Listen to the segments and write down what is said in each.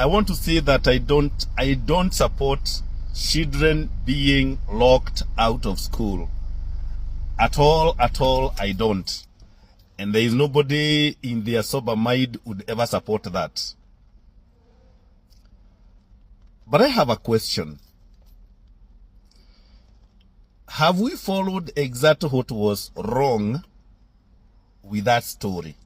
I want to say that I don't support children being locked out of school. At all, I don't. And there is nobody in their sober mind would ever support that. But I have a question. Have we followed exactly what was wrong with that story?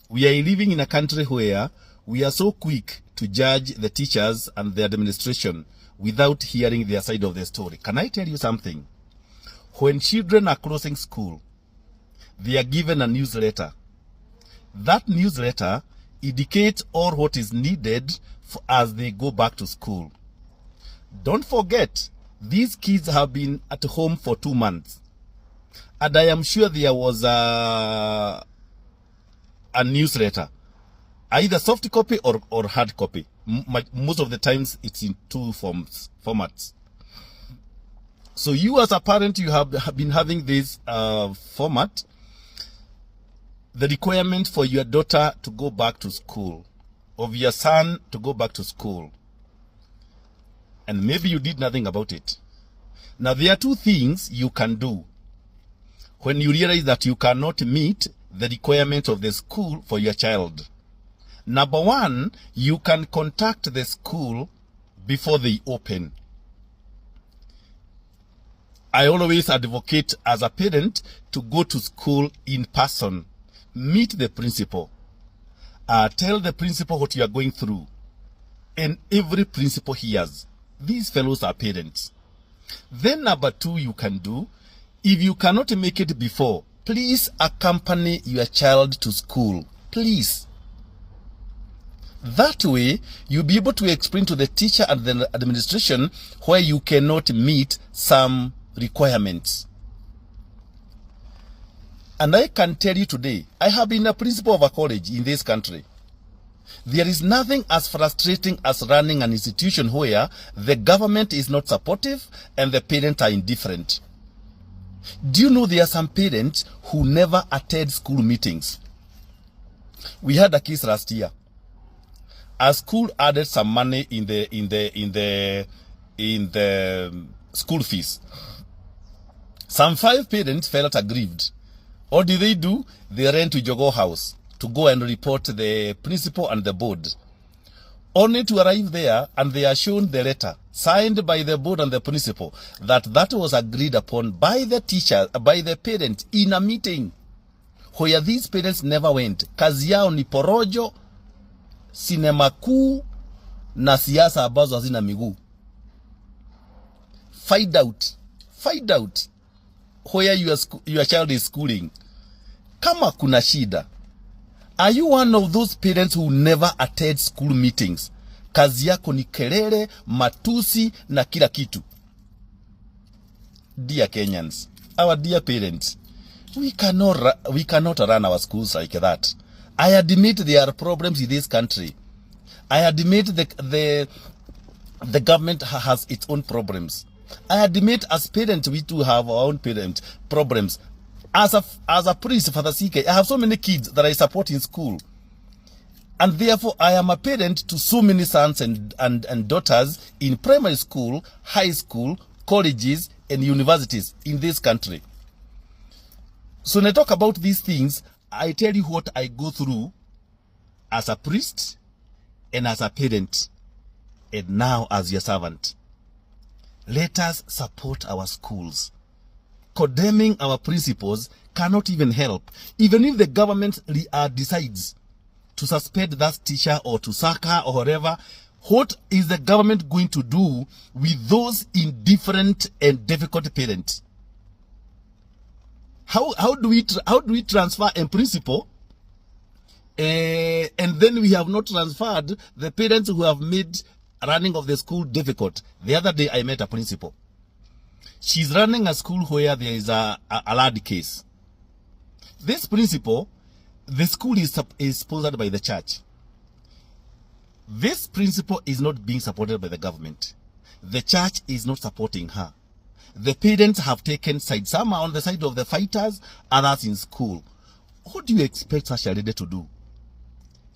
We are living in a country where we are so quick to judge the teachers and the administration without hearing their side of the story. Can I tell you something? When children are closing school, they are given a newsletter. That newsletter indicates all what is needed as they go back to school. Don't forget, these kids have been at home for 2 months. And I am sure there was a newsletter, either soft copy or hard copy. Most of the times it's in 2 formats. So you as a parent, you have been having this format, the requirement for your daughter to go back to school, of your son to go back to school. And maybe you did nothing about it. Now there are 2 things you can do when you realize that you cannot meet the requirement of the school for your child. Number 1, you can contact the school before they open. I always advocate as a parent to go to school in person. Meet the principal. Tell the principal what you are going through. And every principal hears. These fellows are parents. Then number 2 you can do, if you cannot make it before, please accompany your child to school. Please. That way, you'll be able to explain to the teacher and the administration where you cannot meet some requirements. And I can tell you today, I have been a principal of a college in this country. There is nothing as frustrating as running an institution where the government is not supportive and the parents are indifferent. Do you know there are some parents who never attend school meetings? We had a case last year. A school added some money in the school fees. Some 5 parents felt aggrieved. What do? They ran to Jogoo House to go and report the principal and the board. Only to arrive there and they are shown the letter signed by the board and the principal that was agreed upon by the teacher, by the parents in a meeting where these parents never went. Kazi yao ni porojo, sinema kuu na siasa ambazo hazina miguu. Find out where your child is schooling. Kama kuna shida. Are you one of those parents who never attend school meetings? Kazi yako ni kelele, matusi na kila kitu. Dear Kenyans, our dear parents, we cannot run our schools like that. I admit there are problems in this country. I admit the government has its own problems. I admit as parents we too have our own parent problems. As a priest, Father CK, I have so many kids that I support in school. And therefore, I am a parent to so many sons and daughters in primary school, high school, colleges, and universities in this country. So when I talk about these things, I tell you what I go through as a priest and as a parent and now as your servant. Let us support our schools. Condemning our principals cannot even help. Even if the government decides to suspend that teacher or to sack her or whatever, what is the government going to do with those indifferent and difficult parents? How do we transfer a principal and then we have not transferred the parents who have made running of the school difficult? The other day I met a principal. She's running a school where there is a lad case. This principal, the school is sponsored by the church. This principal is not being supported by the government. The church is not supporting her. The parents have taken sides. Some are on the side of the fighters, others in school. What do you expect such a lady to do?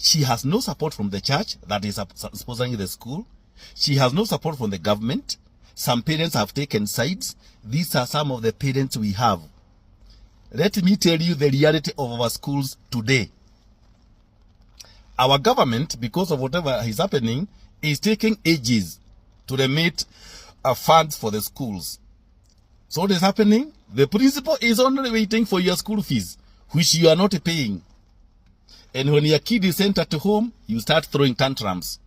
She has no support from the church that is sponsoring the school. She has no support from the government. Some parents have taken sides. These are some of the parents we have. Let me tell you the reality of our schools today. Our government, because of whatever is happening, is taking ages to remit funds for the schools. So what is happening? The principal is only waiting for your school fees, which you are not paying. And when your kid is sent at home, you start throwing tantrums.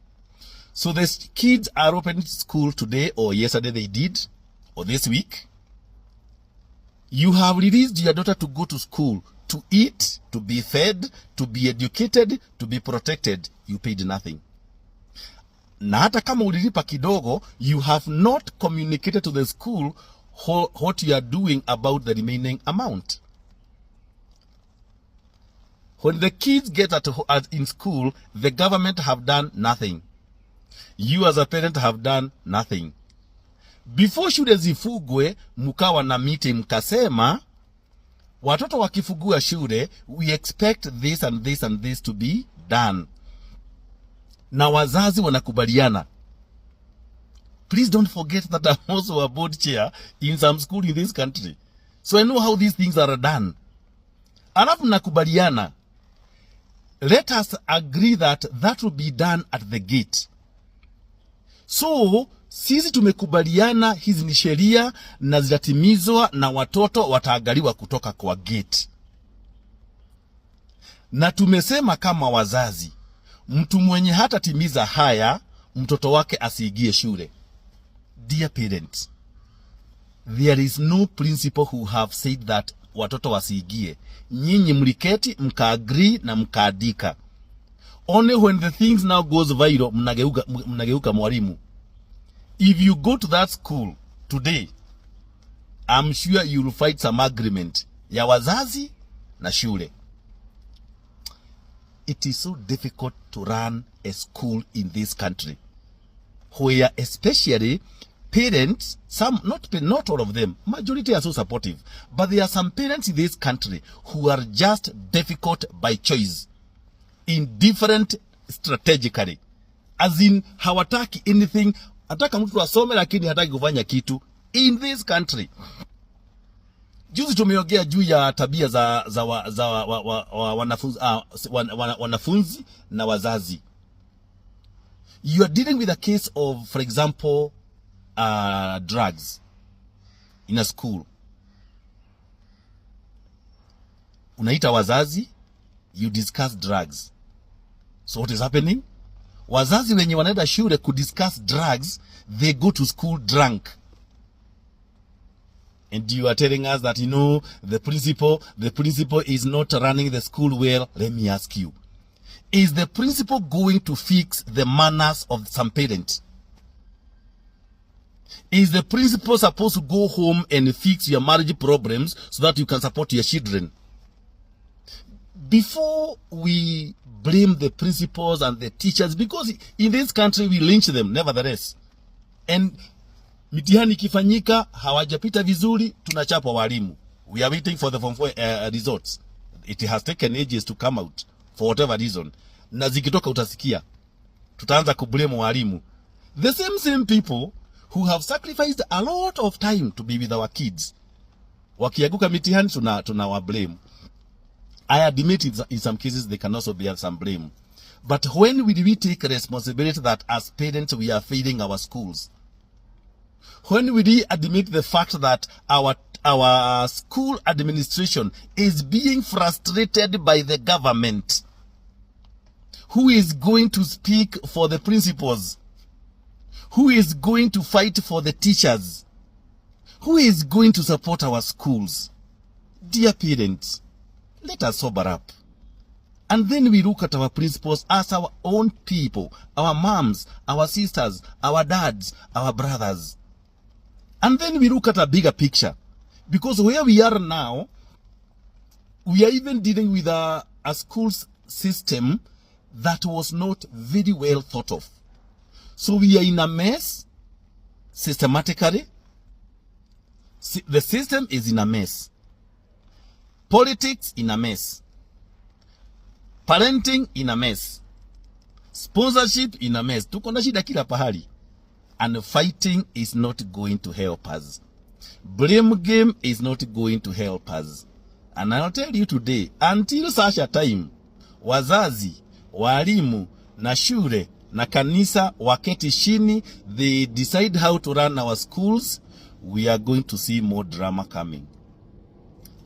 So the kids are opening school today, or yesterday they did, or this week. You have released your daughter to go to school, to eat, to be fed, to be educated, to be protected. You paid nothing. Na hata kama ulilipa kidogo, you have not communicated to the school what you are doing about the remaining amount. When the kids get in school, the government have done nothing. You as a parent have done nothing. Before shule zifugwe, mukawa na miti mkasema, watoto wakifugua shule, we expect this and this and this to be done. Na wazazi wanakubaliana. Please don't forget that I'm also a board chair in some school in this country. So I know how these things are done. Alafu nakubaliana. Let us agree that that will be done at the gate. So, sisi tumekubaliana hizi ni sheria na zitatimizwa na watoto wataangaliwa kutoka kwa gate. Na tumesema kama wazazi, mtu mwenye hata timiza haya, mtoto wake asiingie shule. Dear parents, there is no principal who have said that watoto wasiingie. Nyinyi mliketi, mkaagree na mkaandika. Only when the things now goes viral, mnageuka mwalimu. If you go to that school today, I'm sure you will find some agreement ya wazazi na shule. It is so difficult to run a school in this country, where especially parents, some, not all of them, majority are so supportive, but there are some parents in this country who are just difficult by choice, indifferent strategically, as in hawataki anything. Ataka mtu asome lakini hataki kufanya kitu in this country. Juzi tumeongea juu ya tabia za wanafunzi na wazazi. You are dealing with a case of, for example, drugs in a school. Unaita wazazi, you discuss drugs. So what is happening? Wazazi wenye wanaenda shule ku discuss drugs, they go to school drunk. And you are telling us that, you know, the principal is not running the school well. Let me ask you, is the principal going to fix the manners of some parents? Is the principal supposed to go home and fix your marriage problems so that you can support your children? Before we blame the principals and the teachers, because in this country we lynch them nevertheless. And mitihani kifanyika, hawajapita vizuri, tunachapa walimu. We are waiting for the Form 4 results. It has taken ages to come out for whatever reason. Na zikitoka utasikia, tutaanza kublame walimu. The same people who have sacrificed a lot of time to be with our kids, wakiaguka mitihani tunawablame. I admit in some cases they can also bear some blame. But when will we take responsibility that as parents we are failing our schools? When will we admit the fact that our school administration is being frustrated by the government? Who is going to speak for the principals? Who is going to fight for the teachers? Who is going to support our schools? Dear parents, let us sober up. And then we look at our principals as our own people, our moms, our sisters, our dads, our brothers. And then we look at a bigger picture. Because where we are now, we are even dealing with a school system that was not very well thought of. So we are in a mess systematically. The system is in a mess. Politics in a mess. Parenting in a mess. Sponsorship in a mess. Tuko na shida kila pahali. And fighting is not going to help us. Blame game is not going to help us. And I'll tell you today, until such a time, wazazi, walimu, na shule, na kanisa waketi chini, they decide how to run our schools, we are going to see more drama coming.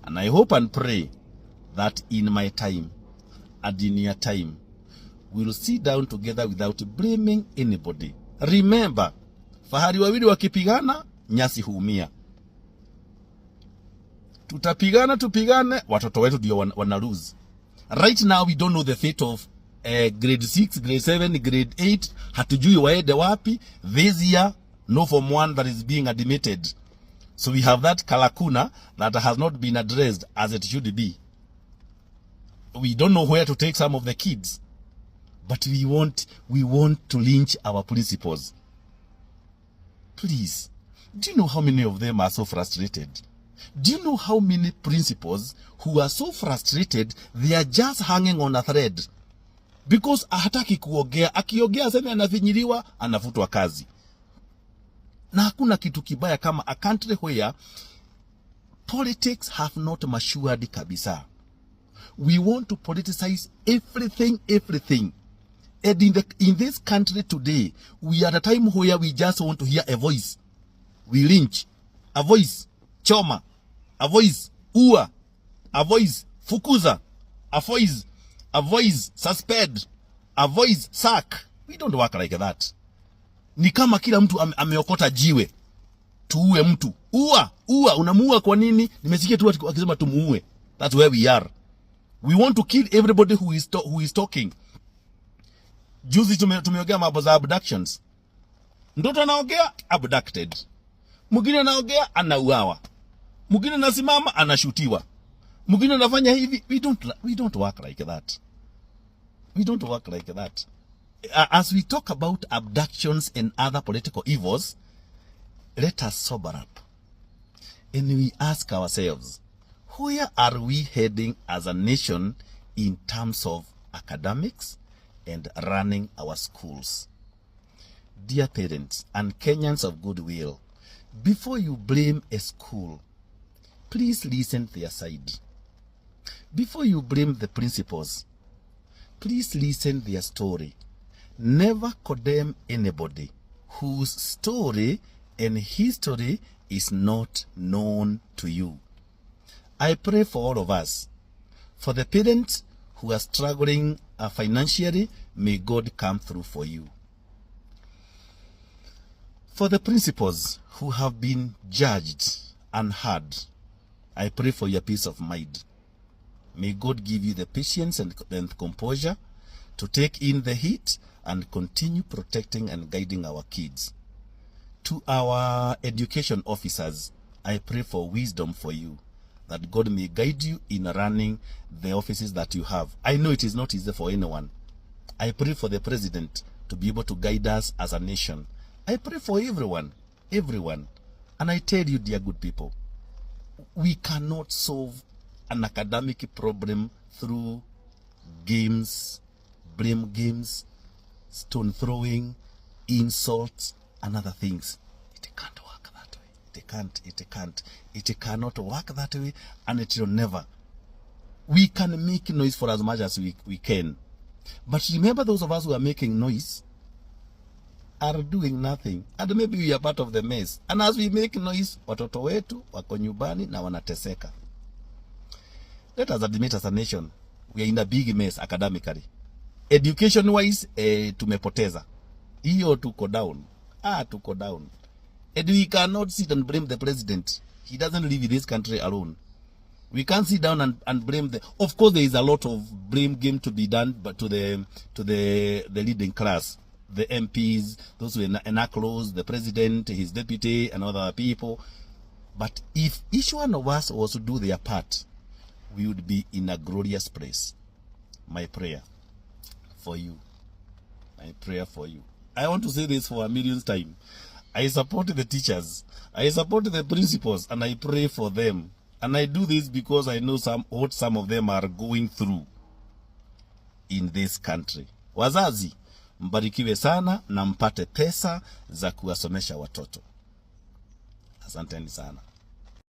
And I hope and pray that in my time, and in your time, we'll sit down together without blaming anybody. Remember, fahari wawili wakipigana, nyasi huumia. Tutapigana, tupigane, watoto wetu ndio wana lose. Right now, we don't know the fate of grade 6, grade 7, grade 8. Hatujui waende wapi. This year, no Form 1 that is being admitted. So we have that kalakuna that has not been addressed as it should be. We don't know where to take some of the kids. But we want to lynch our principals. Please, do you know how many of them are so frustrated? Do you know how many principals who are so frustrated, they are just hanging on a thread? Because hataki kuogea, akiogea sema anafinyiliwa, anafutwa kazi. Na hakuna kitu kibaya kama a country where politics have not matured kabisa. We want to politicize everything. And in this country today, we are at a time where we just want to hear a voice. We lynch. A voice. Choma. A voice. Ua. A voice. Fukuza. A voice. Suspend. A voice. Sack. We don't work like that. Ni kama kila mtu ameokota jiwe. Tuue mtu. Ua. Unamuua kwa nini? Nimesikia tu akisema tumuue. That's where we are. We want to kill everybody who is talking. Juzi tumeongea mambo za abductions. Mtoto anaongea abducted. Mwingine anaongea anauawa. Mwingine anasimama anashutiwa. Mwingine anafanya hivi. We don't work like that. We don't work like that. As we talk about abductions and other political evils, let us sober up. And we ask ourselves, where are we heading as a nation in terms of academics and running our schools? Dear parents and Kenyans of goodwill, before you blame a school, please listen to their side. Before you blame the principals, please listen to their story. Never condemn anybody whose story and history is not known to you. I pray for all of us. For the parents who are struggling financially, may God come through for you. For the principals who have been judged and heard, I pray for your peace of mind. May God give you the patience and composure to take in the heat and continue protecting and guiding our kids. To our education officers, I pray for wisdom for you, that God may guide you in running the offices that you have. I know it is not easy for anyone. I pray for the president to be able to guide us as a nation. I pray for everyone. And I tell you, dear good people, we cannot solve an academic problem through games, blame games, stone throwing, insults, and other things. It can't work that way. It cannot work that way, and it will never. We can make noise for as much as we can. But remember, those of us who are making noise are doing nothing. And maybe we are part of the mess. And as we make noise, watoto wetu wako nyumbani na wanateseka. Let us admit, as a nation, we are in a big mess academically. Education wise, tumepoteza. Hiyo tuko down. Tuko down. And we cannot sit and blame the president. He doesn't live in this country alone. We can't sit down and blame the. Of course, there is a lot of blame game to be done, but to the leading class, the MPs, those who enact laws, the president, his deputy, and other people. But if each one of us was to do their part, we would be in a glorious place. My prayer for you. My prayer for you. I want to say this for a millionth time. I support the teachers. I support the principals, and I pray for them. And I do this because I know what some of them are going through. in this country. Wazazi, mbarikiwe sana na mpate pesa za kuwasomesha watoto. Asanteni sana.